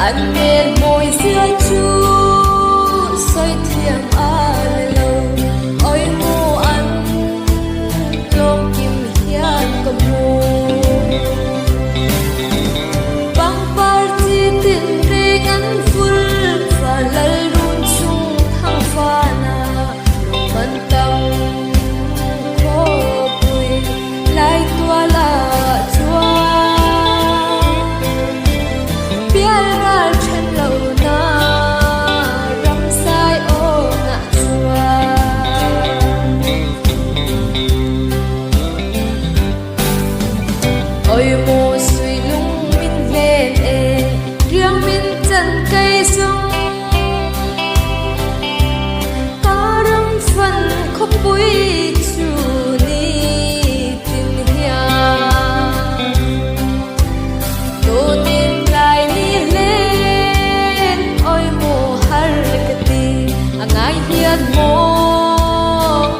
anh bên môi xưa chu xoay thiềm lâu ôi mù anh lông kim hiền cầm mù bang party tin ring anh full và lal run chung thang pha na man tâm khô bụi lại tua la chua biar chen lâu na ram sai ô ngã chua ôi mù suy lung min lên riêng min chân cây sung ta răng phần khóc bụi chu ni tin hiền tô tin lại ni lên ôi mù har kati angai hiền mo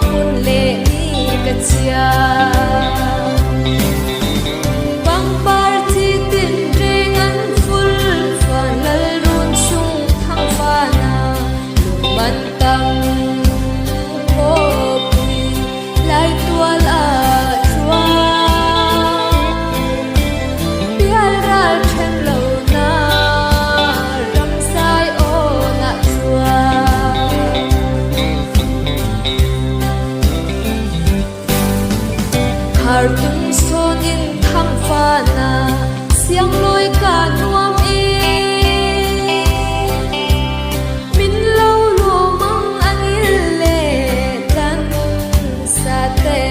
kun le ni kachia bang party tin ring an full fa lal run chung thang pha na lung man tam ho pui lai tua la chua bial ra chen lâu na ram sai ô na chua khar tung son in thang pha na siang loi ka nuam min lâu lo mang anil le tan sa te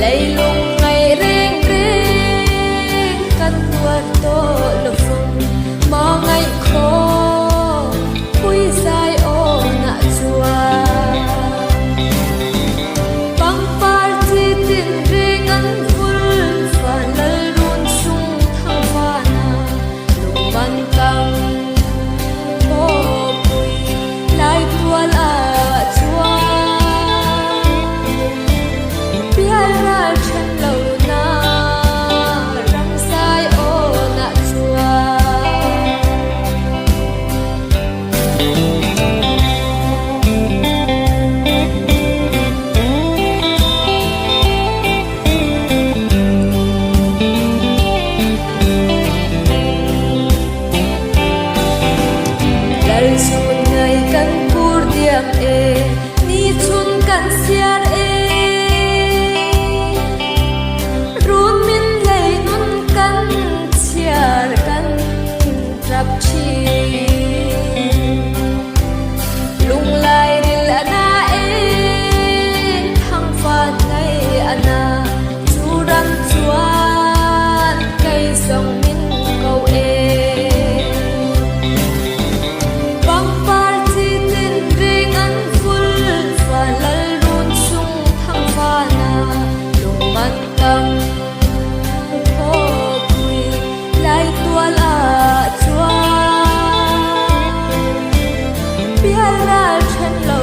lấy lung ngày reng reng kan tua to lo phong ma ngày khó quy sai ô na chua bang party tin ring an full fa lal run chung thang pha na lung man tam ho pui lai tua la chua biar ra chen lâu na ram sai ô na chua lal sun ngày kan pur diam ni chun kan siar run min lei nun kan chiar kan trap chi lung lai ril ana thang pha nai ana chu ran chuan cây sông min câu bang party tin ring an full fa lal run chung thang pha na lung man tam ho pui lai tua la chua biar ra chen lâu